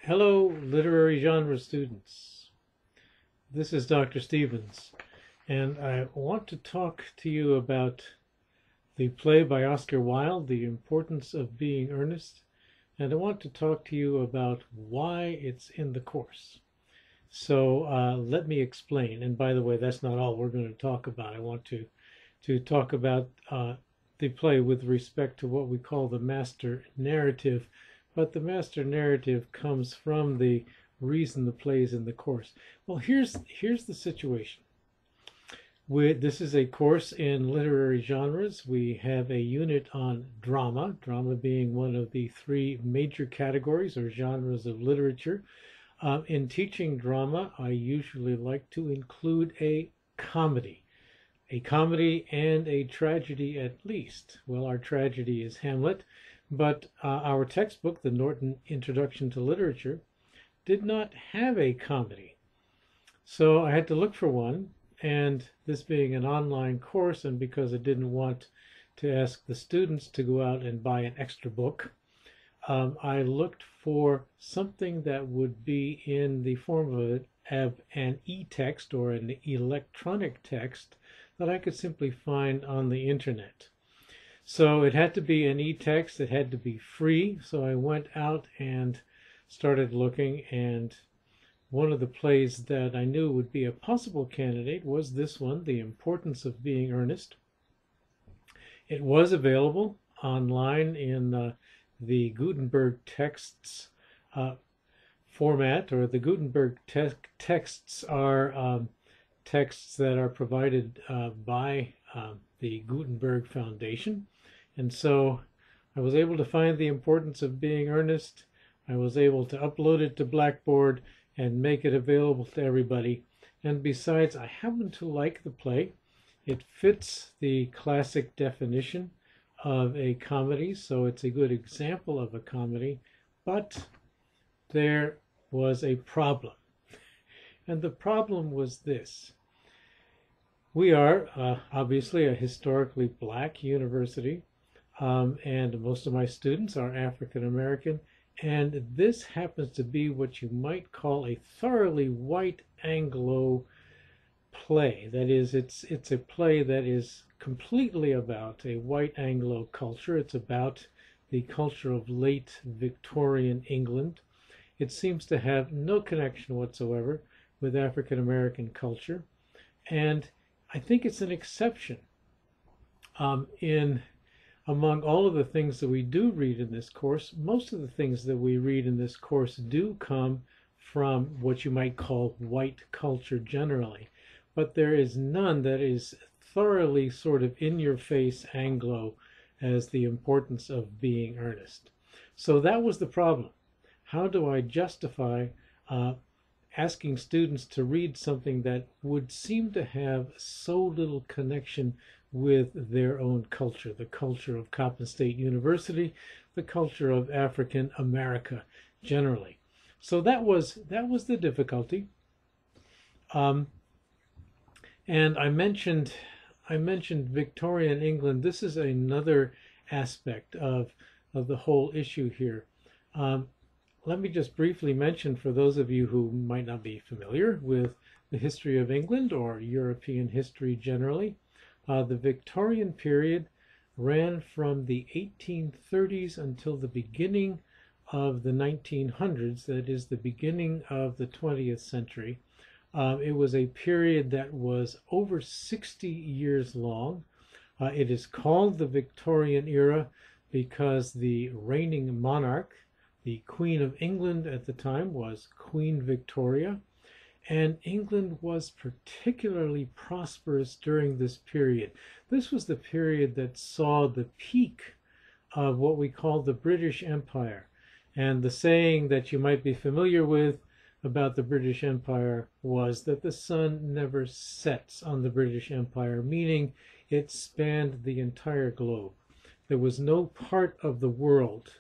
Hello, literary genre students. This is Dr. Stevens, and I want to talk to you about the play by Oscar Wilde, The Importance of Being Earnest, and I want to talk to you about why it's in the course. So let me explain. And by the way, that's not all we're going to talk about. I want to talk about the play with respect to what we call the master narrative, but the master narrative comes from the reason the play is in the course. Well, here's the situation. This is a course in literary genres. We have a unit on drama, drama being one of the three major categories or genres of literature. In teaching drama, I usually like to include a comedy and a tragedy at least. Well, our tragedy is Hamlet, but our textbook, the Norton Introduction to Literature, did not have a comedy. So I had to look for one, and this being an online course, and because I didn't want to ask the students to go out and buy an extra book, I looked for something that would be in the form of an e-text or an electronic text that I could simply find on the internet. So it had to be an e-text, it had to be free, so I went out and started looking, and one of the plays that I knew would be a possible candidate was this one, The Importance of Being Earnest. It was available online in the Gutenberg texts format, or the Gutenberg texts are texts that are provided by the Gutenberg Foundation. And so I was able to find The Importance of Being Earnest. I was able to upload it to Blackboard and make it available to everybody. And besides, I happen to like the play. It fits the classic definition of a comedy, so it's a good example of a comedy, but there was a problem. And the problem was this. We are obviously a historically black university, and most of my students are African American, and this happens to be what you might call a thoroughly white Anglo play. That is, it's a play that is completely about a white Anglo culture. It's about the culture of late Victorian England. It seems to have no connection whatsoever with African American culture, and I think it's an exception in among all of the things that we do read in this course. Most of the things that we read in this course do come from what you might call white culture generally, but there is none that is thoroughly sort of in-your-face Anglo as The Importance of Being Earnest. So that was the problem. How do I justify asking students to read something that would seem to have so little connection with their own culture, the culture of Coppin State University, the culture of African America generally? So that was the difficulty. And I mentioned Victorian England. This is another aspect of the whole issue here. Let me just briefly mention, for those of you who might not be familiar with the history of England or European history generally, the Victorian period ran from the 1830s until the beginning of the 1900s, that is the beginning of the 20th century. It was a period that was over 60 years long. It is called the Victorian era because the reigning monarch, the Queen of England at the time, was Queen Victoria, and England was particularly prosperous during this period. This was the period that saw the peak of what we call the British Empire. And the saying that you might be familiar with about the British Empire was that the sun never sets on the British Empire, meaning it spanned the entire globe. There was no part of the world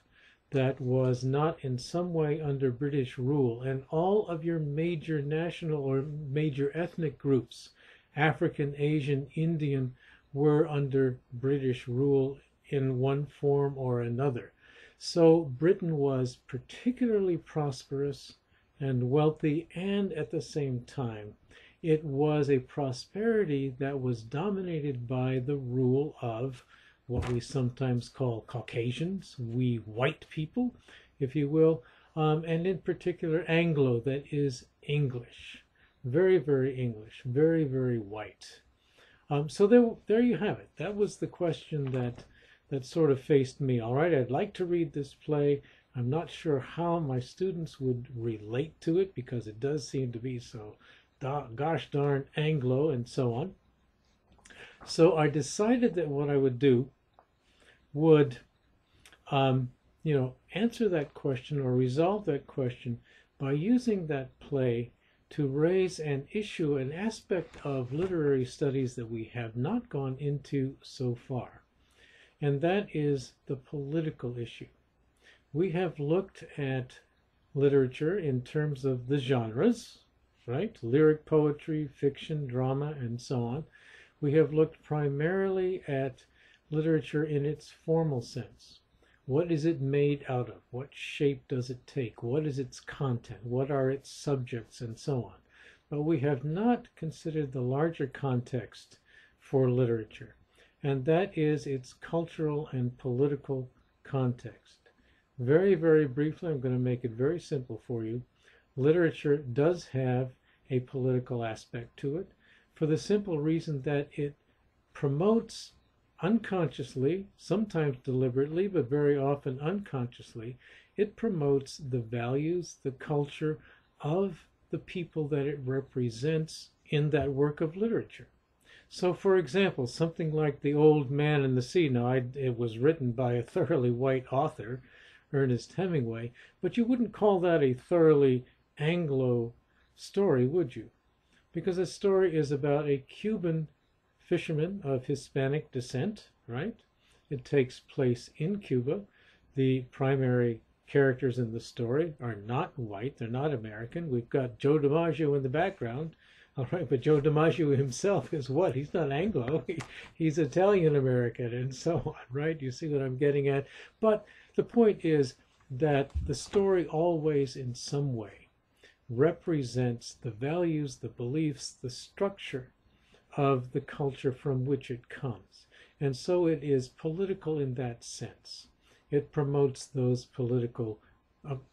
that was not in some way under British rule, and all of your major national or major ethnic groups, African, Asian, Indian, were under British rule in one form or another. So Britain was particularly prosperous and wealthy, and at the same time, it was a prosperity that was dominated by the rule of what we sometimes call Caucasians, we white people, if you will, and in particular Anglo, that is English. Very, very English, very, very white. So there you have it. That was the question that sort of faced me. All right, I'd like to read this play. I'm not sure how my students would relate to it because it does seem to be so gosh darn Anglo and so on. So I decided that what I would do would, answer that question or resolve that question by using that play to raise an issue, an aspect of literary studies that we have not gone into so far. And that is the political issue. We have looked at literature in terms of the genres, right? Lyric poetry, fiction, drama, and so on. We have looked primarily at literature in its formal sense. What is it made out of? What shape does it take? What is its content? What are its subjects? And so on. But we have not considered the larger context for literature, and that is its cultural and political context. Very, very briefly, I'm going to make it very simple for you. Literature does have a political aspect to it for the simple reason that it promotes unconsciously, sometimes deliberately, but very often unconsciously, it promotes the values, the culture of the people that it represents in that work of literature. So, for example, something like The Old Man and the Sea. Now, it was written by a thoroughly white author, Ernest Hemingway, but you wouldn't call that a thoroughly Anglo story, would you? Because the story is about a Cuban fisherman of Hispanic descent, right? It takes place in Cuba. The primary characters in the story are not white, they're not American. We've got Joe DiMaggio in the background, all right, but Joe DiMaggio himself is what? He's not Anglo, he's Italian American and so on, right? You see what I'm getting at? But the point is that the story always in some way represents the values, the beliefs, the structure of the culture from which it comes. And so it is political in that sense. It promotes those political,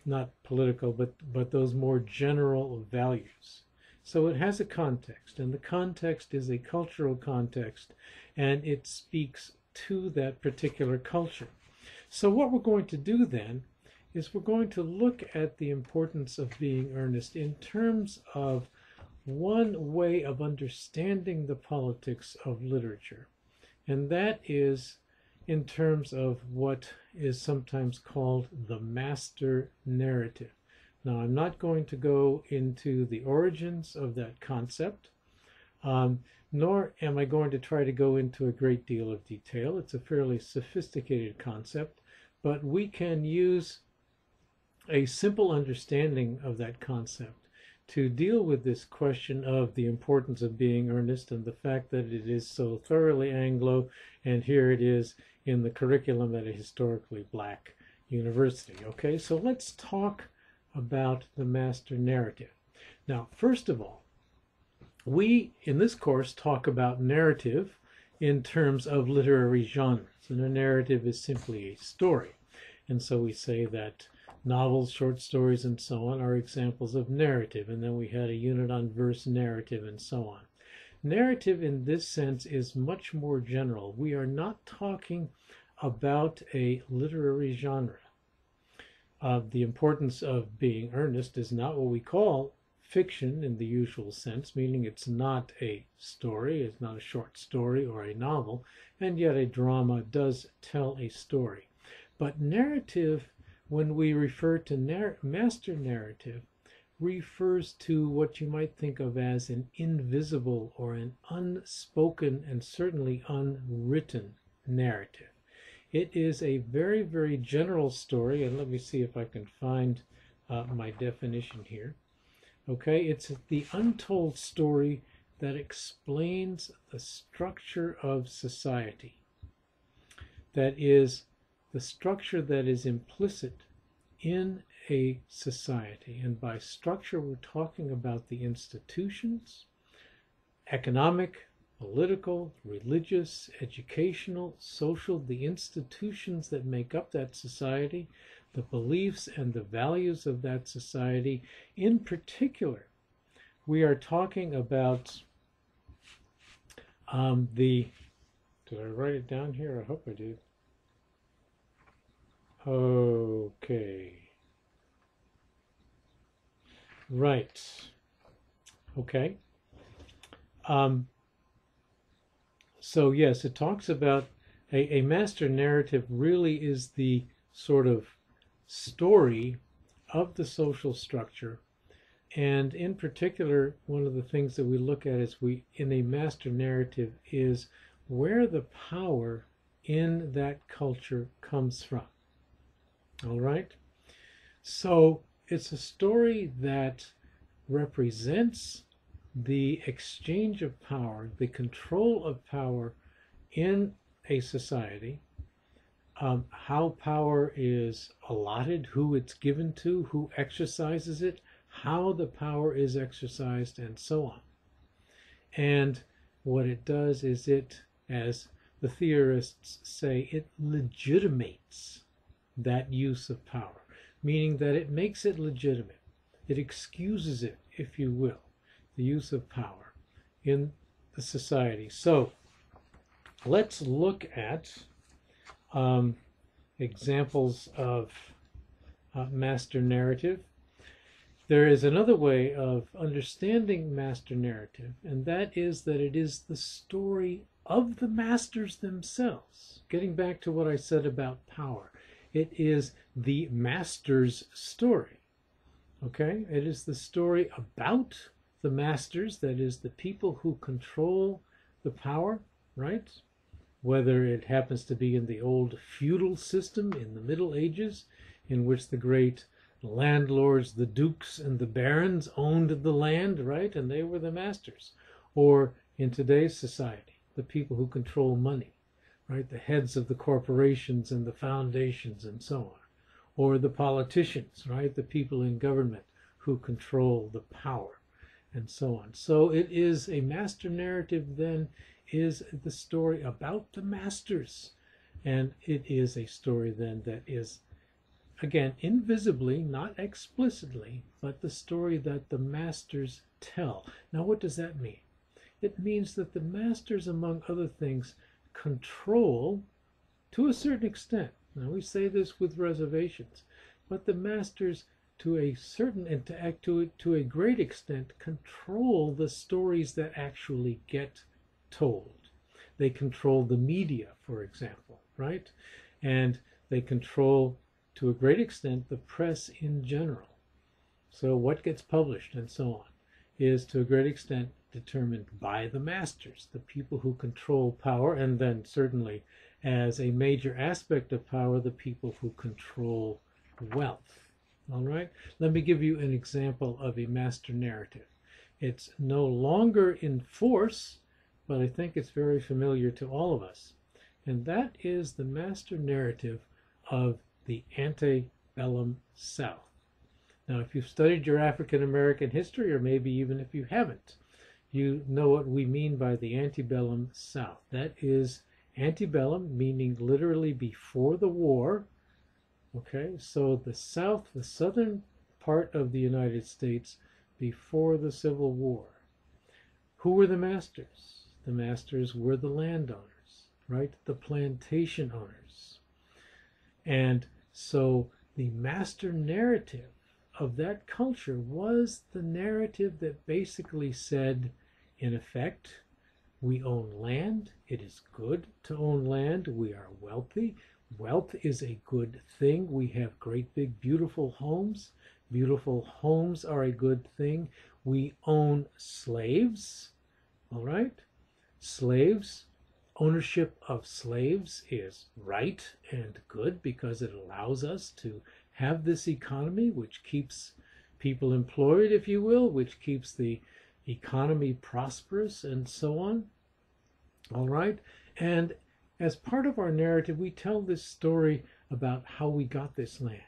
not political, but those more general values. So it has a context, and the context is a cultural context, and it speaks to that particular culture. So what we're going to do then is we're going to look at the importance of being earnest in terms of one way of understanding the politics of literature, and that is in terms of what is sometimes called the master narrative. Now, I'm not going to go into the origins of that concept, nor am I going to try to go into a great deal of detail. It's a fairly sophisticated concept, but we can use a simple understanding of that concept to deal with this question of the importance of being earnest and the fact that it is so thoroughly Anglo, and here it is in the curriculum at a historically black university. Okay, so let's talk about the master narrative. Now, first of all, we in this course talk about narrative in terms of literary genres, and a narrative is simply a story. And so we say that novels, short stories, and so on are examples of narrative, and then we had a unit on verse narrative and so on. Narrative in this sense is much more general. We are not talking about a literary genre. The importance of being earnest is not what we call fiction in the usual sense, meaning it's not a story, it's not a short story or a novel, and yet a drama does tell a story. But narrative, when we refer to master narrative, refers to what you might think of as an invisible or an unspoken and certainly unwritten narrative. It is a very, very general story, and let me see if I can find my definition here. Okay, it's the untold story that explains the structure of society, that is the structure that is implicit in a society. And by structure, we're talking about the institutions, economic, political, religious, educational, social, the institutions that make up that society, the beliefs and the values of that society. In particular, we are talking about did I write it down here? I hope I did. Okay. Right. Okay. So yes, it talks about a master narrative really is the sort of story of the social structure. And in particular, one of the things that we look at in a master narrative is where the power in that culture comes from. All right? So it's a story that represents the exchange of power, the control of power in a society, how power is allotted, who it's given to, who exercises it, how the power is exercised, and so on. And what it does is it, as the theorists say, it legitimates that use of power, meaning that it makes it legitimate. It excuses it, if you will, the use of power in the society. So let's look at examples of master narrative. There is another way of understanding master narrative, and that is that it is the story of the masters themselves. Getting back to what I said about power, it is the master's story. Okay? It is the story about the masters, that is, the people who control the power, right? Whether it happens to be in the old feudal system in the Middle Ages, in which the great landlords, the dukes and the barons owned the land, right? And they were the masters. Or in today's society, the people who control money, right? The heads of the corporations and the foundations and so on. Or the politicians, right? The people in government who control the power and so on. So it is a master narrative then is the story about the masters. And it is a story then that is, again, invisibly, not explicitly, but the story that the masters tell. Now, what does that mean? It means that the masters, among other things, control, to a certain extent. Now, we say this with reservations, but the masters, to a certain and to a great extent, control the stories that actually get told. They control the media, for example, right? And they control, to a great extent, the press in general. So what gets published and so on is, to a great extent, determined by the masters, the people who control power, and then certainly as a major aspect of power, the people who control wealth. All right? Let me give you an example of a master narrative. It's no longer in force, but I think it's very familiar to all of us. And that is the master narrative of the antebellum South. Now, if you've studied your African American history, or maybe even if you haven't, you know what we mean by the antebellum South. That is antebellum, meaning literally before the war. Okay, so the South, the southern part of the United States before the Civil War. Who were the masters? The masters were the landowners, right? The plantation owners. And so the master narrative of that culture was the narrative that basically said, in effect, we own land. It is good to own land. We are wealthy. Wealth is a good thing. We have great big beautiful homes. Beautiful homes are a good thing. We own slaves. All right? Slaves, ownership of slaves is right and good because it allows us to have this economy which keeps people employed, if you will, which keeps the economy prosperous and so on. All right? And as part of our narrative, we tell this story about how we got this land.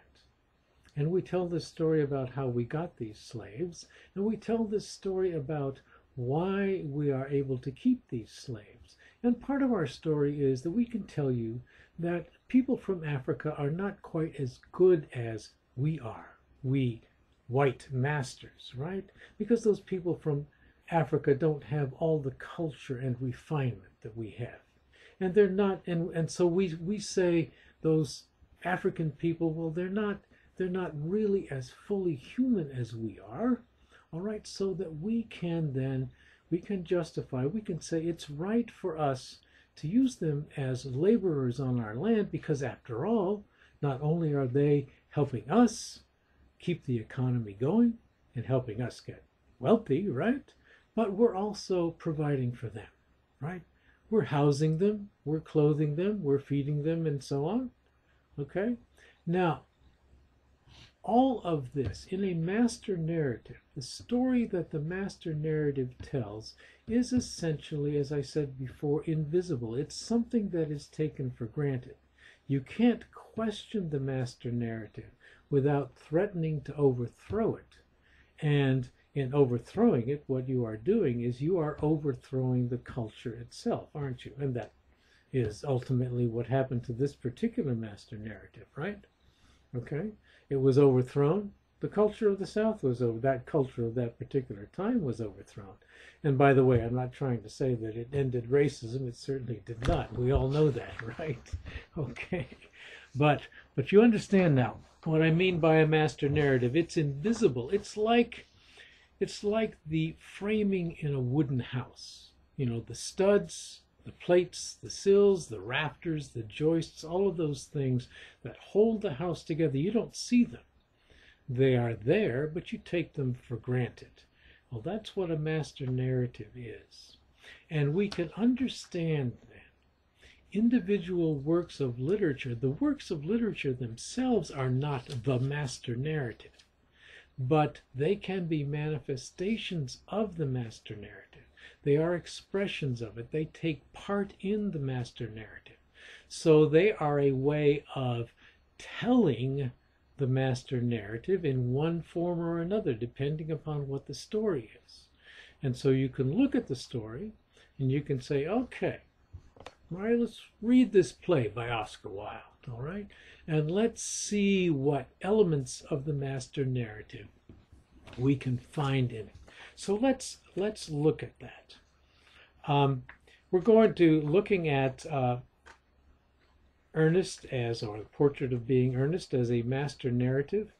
And we tell this story about how we got these slaves, and we tell this story about why we are able to keep these slaves. And part of our story is that we can tell you that people from Africa are not quite as good as we are, we white masters, right? Because those people from Africa don't have all the culture and refinement that we have. And they're not, and so we say those African people, well, they're not really as fully human as we are, all right, so that we can justify, we can say it's right for us to use them as laborers on our land, because after all, not only are they helping us keep the economy going and helping us get wealthy, right, but we're also providing for them, right? We're housing them, we're clothing them, we're feeding them, and so on, okay? Now, all of this in a master narrative, the story that the master narrative tells is essentially, as I said before, invisible. It's something that is taken for granted. You can't question the master narrative without threatening to overthrow it. And in overthrowing it, what you are doing is you are overthrowing the culture itself, aren't you? And that is ultimately what happened to this particular master narrative, right? Okay? It was overthrown. The culture of the South was over. That culture of that particular time was overthrown. And by the way, I'm not trying to say that it ended racism. It certainly did not. We all know that, right? Okay. But you understand now what I mean by a master narrative. It's invisible. It's like the framing in a wooden house. You know, the studs, the plates, the sills, the rafters, the joists, all of those things that hold the house together. You don't see them. They are there, but you take them for granted. Well, that's what a master narrative is. And we can understand then individual works of literature. The works of literature themselves are not the master narrative, but they can be manifestations of the master narrative. They are expressions of it. They take part in the master narrative. So they are a way of telling the master narrative in one form or another, depending upon what the story is. And so you can look at the story and you can say, okay, all right, let's read this play by Oscar Wilde, all right? And let's see what elements of the master narrative we can find in it. So let's look at that. We're going to looking at Earnest or the Portrait of Being Earnest as a master narrative.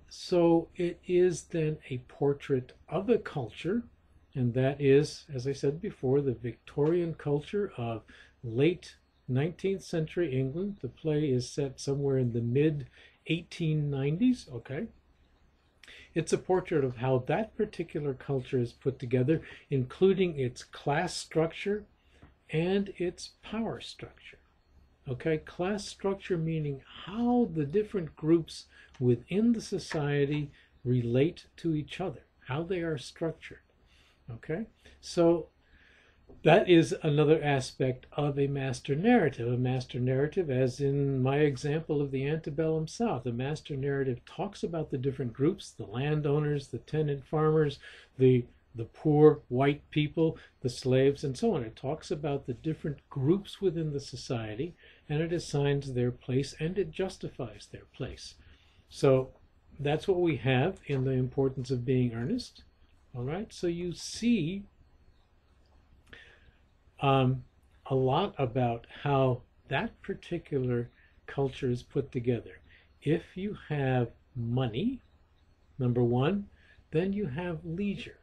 So it is then a portrait of a culture, and that is, as I said before, the Victorian culture of late 19th century England. The play is set somewhere in the mid-1890s, okay? It's a portrait of how that particular culture is put together, including its class structure and its power structure. Okay, class structure meaning how the different groups within the society relate to each other, how they are structured. Okay, so that is another aspect of a master narrative. A master narrative, as in my example of the antebellum South, a master narrative talks about the different groups, the landowners, the tenant farmers, the poor white people, the slaves, and so on. It talks about the different groups within the society, and it assigns their place, and it justifies their place. So that's what we have in the importance of being earnest. All right, so you see a lot about how that particular culture is put together. If you have money, number one, then you have leisure.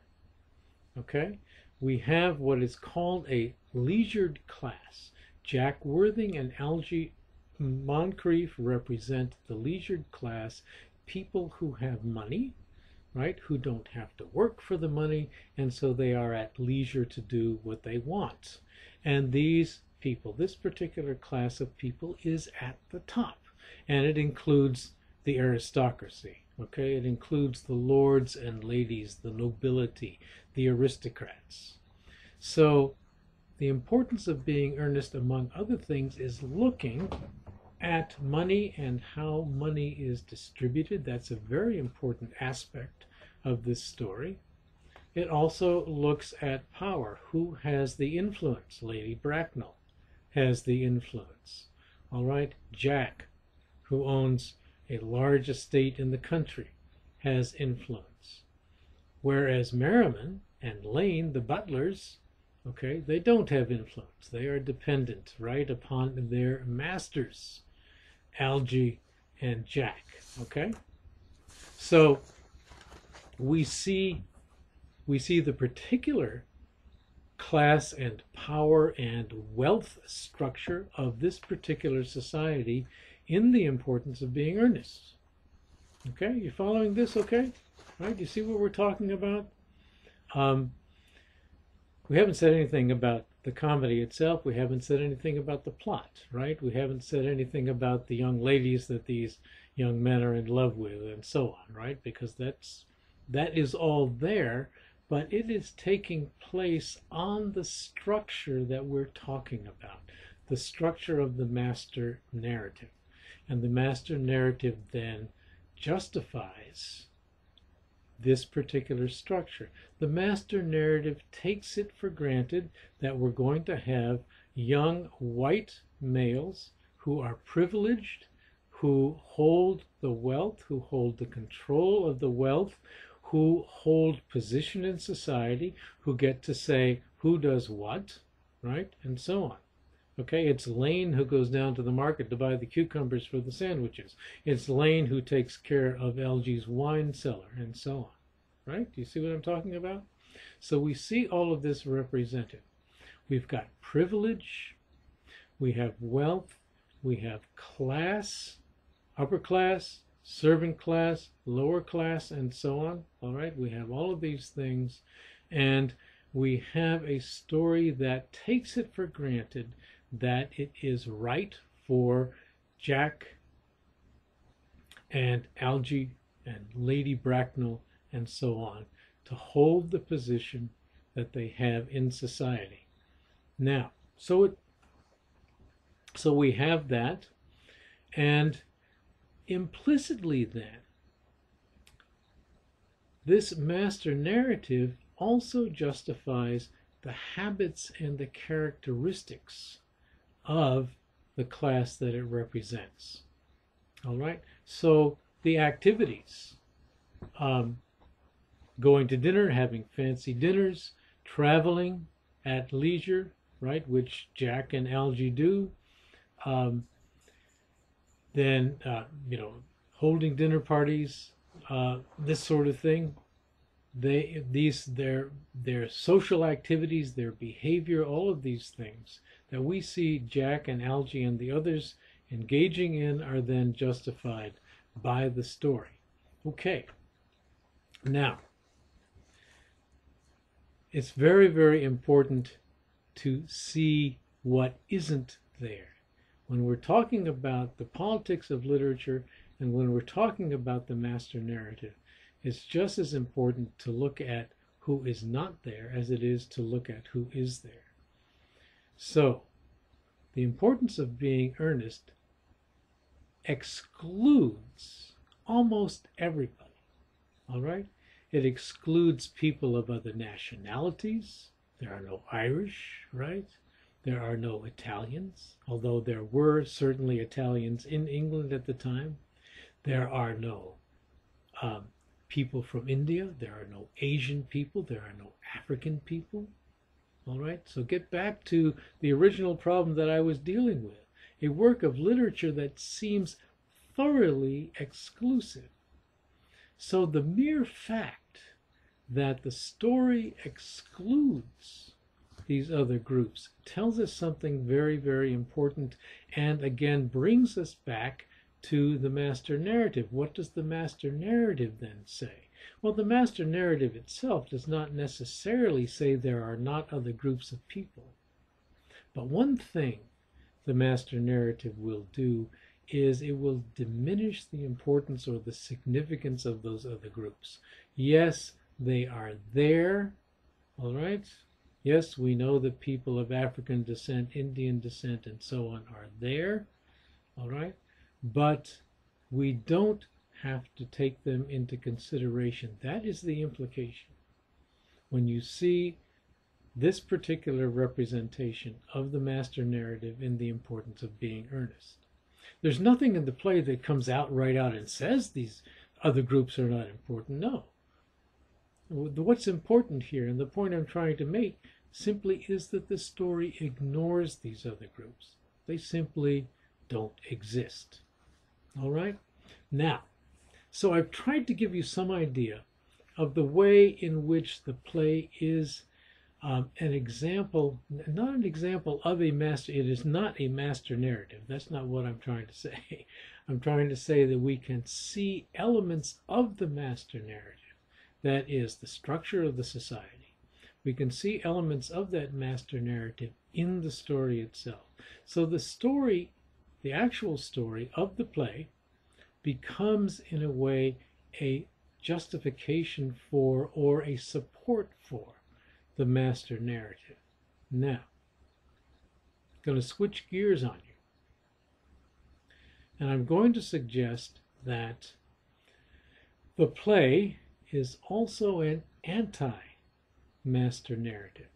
Okay, we have what is called a leisured class. Jack Worthing and Algie Moncrief represent the leisured class, people who have money, right, who don't have to work for the money, and so they are at leisure to do what they want. And these people, this particular class of people, is at the top, and it includes the aristocracy. Okay, it includes the lords and ladies, the nobility, the aristocrats. So the importance of being earnest, among other things, is looking at money and how money is distributed. That's a very important aspect of this story. It also looks at power. Who has the influence? Lady Bracknell has the influence. All right, Jack, who owns a large estate in the country, has influence. Whereas Merriman and Lane, the butlers, okay, they don't have influence. They are dependent, right, upon their masters, Algy and Jack, okay? So we see the particular class and power and wealth structure of this particular society in the importance of being earnest. Okay, you following this? Okay, right? You see what we're talking about? We haven't said anything about the comedy itself. We haven't said anything about the plot, right? We haven't said anything about the young ladies that these young men are in love with and so on, right? Because that is all there, but it is taking place on the structure that we're talking about, the structure of the master narrative. And the master narrative then justifies this particular structure. The master narrative takes it for granted that we're going to have young white males who are privileged, who hold the wealth, who hold the control of the wealth, who hold position in society, who get to say who does what, right, and so on. Okay, it's Lane who goes down to the market to buy the cucumbers for the sandwiches. It's Lane who takes care of Algy's wine cellar, and so on. Right? Do you see what I'm talking about? So we see all of this represented. We've got privilege, we have wealth, we have class, upper class, servant class, lower class, and so on. All right, we have all of these things, and we have a story that takes it for granted that it is right for Jack and Algy and Lady Bracknell and so on to hold the position that they have in society. Now, so we have that, and implicitly then, this master narrative also justifies the habits and the characteristics of the class that it represents. All right, so the activities, going to dinner, having fancy dinners, traveling at leisure, right, which Jack and Algy do, then holding dinner parties, this sort of thing. Their social activities, their behavior, all of these things that we see Jack and Algy and the others engaging in are then justified by the story. Okay, now it's very, very important to see what isn't there. When we're talking about the politics of literature and when we're talking about the master narrative, it's just as important to look at who is not there as it is to look at who is there. So, the importance of being earnest excludes almost everybody, all right? It excludes people of other nationalities. There are no Irish, right? There are no Italians, although there were certainly Italians in England at the time. There are no people from India. There are no Asian people. There are no African people. All right, so get back to the original problem that I was dealing with. A work of literature that seems thoroughly exclusive. So the mere fact that the story excludes these other groups tells us something very, very important, and again brings us back to the master narrative. What does the master narrative then say? Well, the master narrative itself does not necessarily say there are not other groups of people. But one thing the master narrative will do is it will diminish the importance or the significance of those other groups. Yes, they are there, all right? Yes, we know that people of African descent, Indian descent, and so on are there, all right? But we don't have to take them into consideration. That is the implication. When you see this particular representation of the master narrative in the importance of being earnest. There's nothing in the play that comes out right out and says these other groups are not important. No. What's important here, and the point I'm trying to make, simply is that the story ignores these other groups. They simply don't exist. All right? Now, so I've tried to give you some idea of the way in which the play is an example, not an example of a master. It is not a master narrative. That's not what I'm trying to say. I'm trying to say that we can see elements of the master narrative. That is the structure of the society. We can see elements of that master narrative in the story itself. So the story, the actual story of the play, becomes in a way a justification for or a support for the master narrative. Now, I'm going to switch gears on you. And I'm going to suggest that the play is also an anti-master narrative,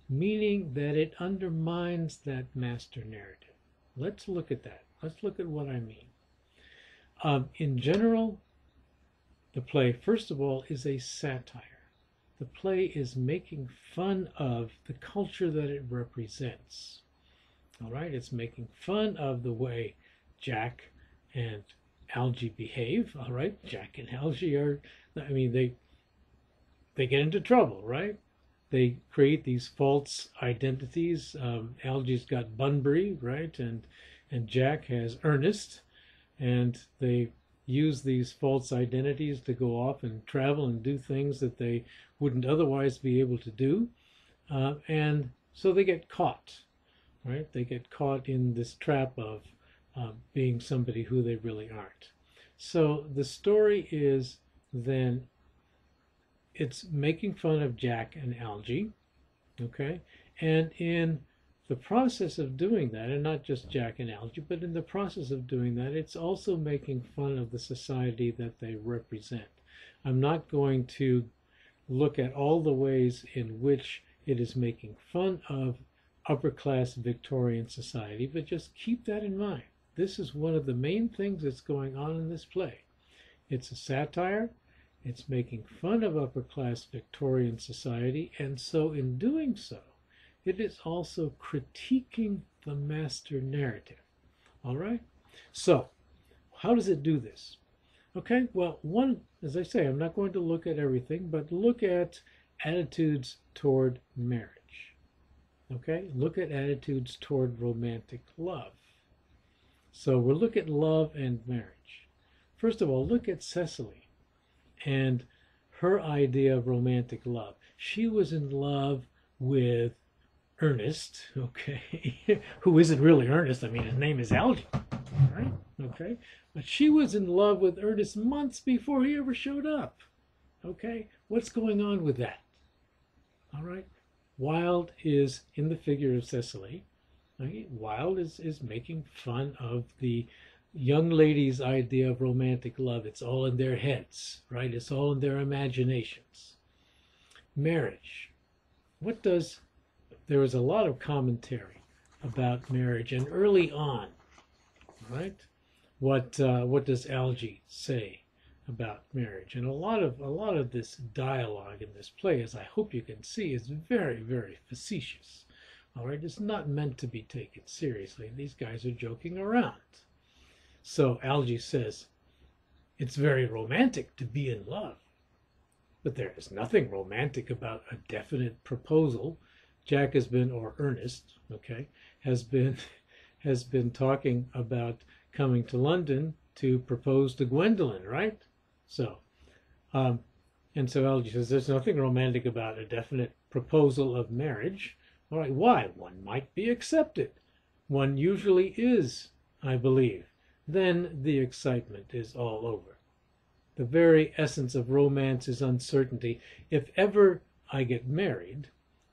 meaning that it undermines that master narrative. Let's look at that. Let's look at what I mean. In general, the play, first of all, is a satire. The play is making fun of the culture that it represents. All right, it's making fun of the way Jack and Algy behave. All right, Jack and Algy are, I mean, they get into trouble, right? They create these false identities. Algy's got Bunbury, right, and Jack has Earnest, and they use these false identities to go off and travel and do things that they wouldn't otherwise be able to do. And so they get caught, right? They get caught in this trap of being somebody who they really aren't. So the story is then, it's making fun of Jack and Algy, okay? And in the process of doing that, and not just Jack and Algy, but in the process of doing that, it's also making fun of the society that they represent. I'm not going to look at all the ways in which it is making fun of upper-class Victorian society, but just keep that in mind. This is one of the main things that's going on in this play. It's a satire. It's making fun of upper-class Victorian society, and so in doing so, it is also critiquing the master narrative. All right? So, how does it do this? Okay, well, one, as I say, I'm not going to look at everything, but look at attitudes toward marriage. Okay, look at attitudes toward romantic love. So we'll look at love and marriage. First of all, look at Cecily and her idea of romantic love. She was in love with Earnest, okay, who isn't really Earnest. I mean, his name is Algy, right? Okay, but she was in love with Earnest months before he ever showed up. Okay, what's going on with that? All right, Wilde is in the figure of Cecily. Right? Wilde is making fun of the young lady's idea of romantic love. It's all in their heads, right? It's all in their imaginations. Marriage. There was a lot of commentary about marriage, and early on, right? What does Algy say about marriage? And a lot of this dialogue in this play, as I hope you can see, is very, very facetious. All right, it's not meant to be taken seriously. These guys are joking around. So Algy says, it's very romantic to be in love, but there is nothing romantic about a definite proposal. Jack has been, or Earnest, okay, has been talking about coming to London to propose to Gwendolen, right? So, and so Algy says, there's nothing romantic about a definite proposal of marriage. All right, why? One might be accepted. One usually is, I believe. Then the excitement is all over. The very essence of romance is uncertainty. If ever I get married,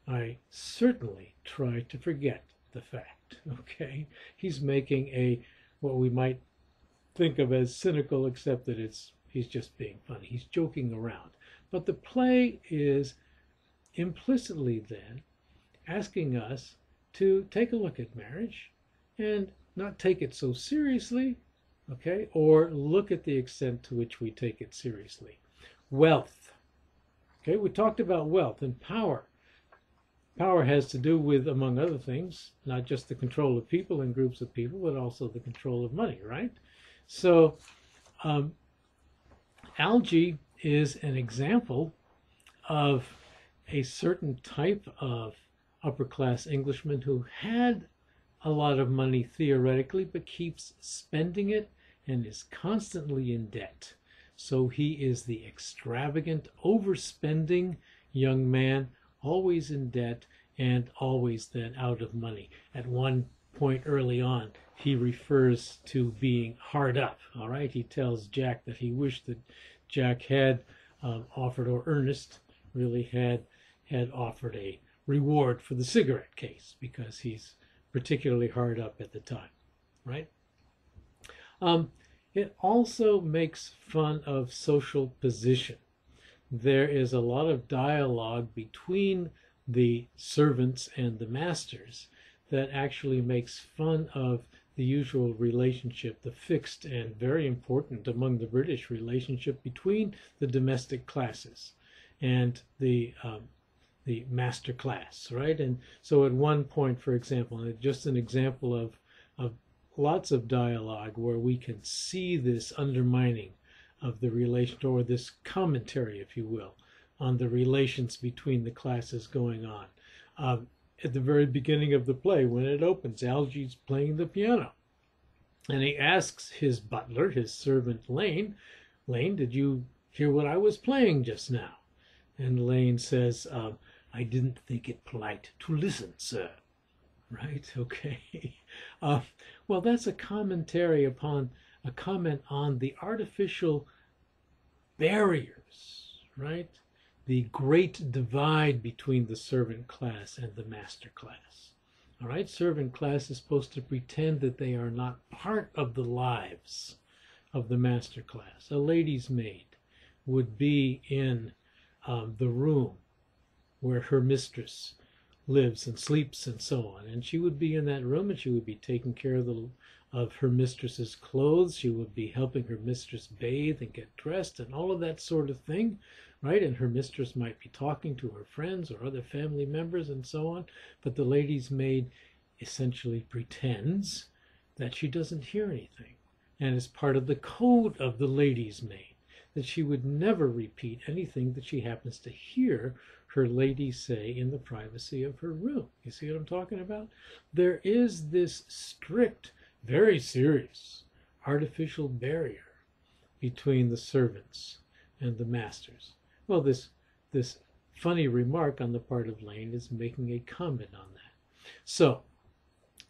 I certainly try to forget the fact, okay? He's making a what we might think of as cynical, except that he's just being funny. He's joking around. But the play is implicitly then asking us to take a look at marriage and not take it so seriously, okay, or look at the extent to which we take it seriously. Wealth. Okay, we talked about wealth and power. Power has to do with, among other things, not just the control of people and groups of people, but also the control of money, right? So Algy is an example of a certain type of upper-class Englishman who had a lot of money theoretically, but keeps spending it and is constantly in debt. So he is the extravagant, overspending young man, always in debt and always then out of money. At one point early on, he refers to being hard up. All right, he tells Jack that he wished that Jack had offered, or Ernest really had offered a reward for the cigarette case, because he's particularly hard up at the time, right? It also makes fun of social position. There is a lot of dialogue between the servants and the masters that actually makes fun of the usual relationship, the fixed and very important among the British relationship between the domestic classes and the master class, right? And so at one point, for example, just an example of lots of dialogue where we can see this undermining of the relation, or this commentary, if you will, on the relations between the classes going on. At the very beginning of the play, when it opens, Algy's playing the piano. And he asks his butler, his servant Lane, did you hear what I was playing just now? And Lane says, I didn't think it polite to listen, sir. Right? Okay. Well, that's a commentary upon, a comment on the artificial barriers, right? The great divide between the servant class and the master class. All right, servant class is supposed to pretend that they are not part of the lives of the master class. A lady's maid would be in the room where her mistress lives and sleeps and so on, and she would be in that room, and she would be taking care of her mistress's clothes. She would be helping her mistress bathe and get dressed and all of that sort of thing, right? And her mistress might be talking to her friends or other family members and so on, but the lady's maid essentially pretends that she doesn't hear anything, and is part of the code of the lady's maid, that she would never repeat anything that she happens to hear her lady say in the privacy of her room. You see what I'm talking about? There is this strict, very serious, artificial barrier between the servants and the masters. Well, this funny remark on the part of Lane is making a comment on that. So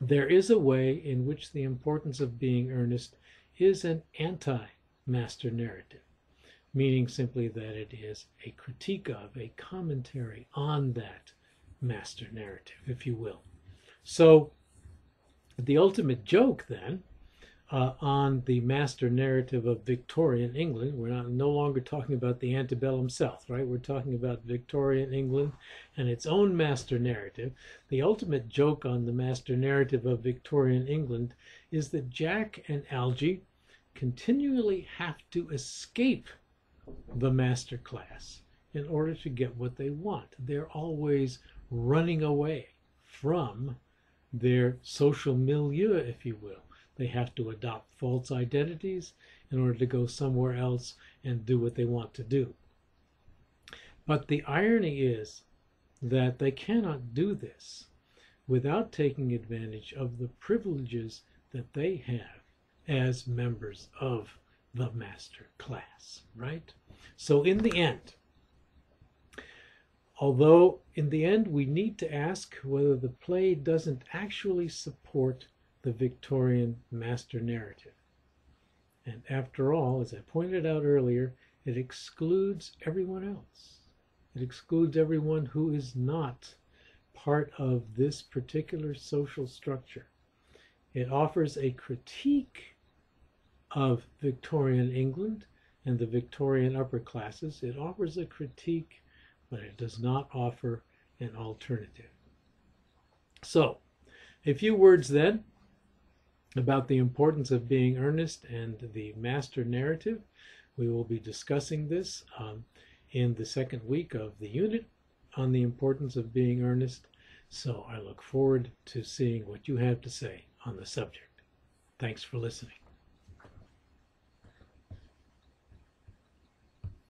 there is a way in which the importance of being earnest is an anti-master narrative, meaning simply that it is a critique of, a commentary on that master narrative, if you will. So the ultimate joke then on the master narrative of Victorian England, we're no longer talking about the antebellum South, right? We're talking about Victorian England and its own master narrative. The ultimate joke on the master narrative of Victorian England is that Jack and Algy continually have to escape the master class in order to get what they want. They're always running away from their social milieu, if you will. They have to adopt false identities in order to go somewhere else and do what they want to do. But the irony is that they cannot do this without taking advantage of the privileges that they have as members of the master class, right? So in the end, although in the end we need to ask whether the play doesn't actually support the Victorian master narrative. And after all, as I pointed out earlier, it excludes everyone else. It excludes everyone who is not part of this particular social structure. It offers a critique of Victorian England and the Victorian upper classes. It offers a critique, but it does not offer an alternative. So, a few words then about the importance of being earnest and the master narrative. We will be discussing this in the second week of the unit on the importance of being earnest. So I look forward to seeing what you have to say on the subject. Thanks for listening.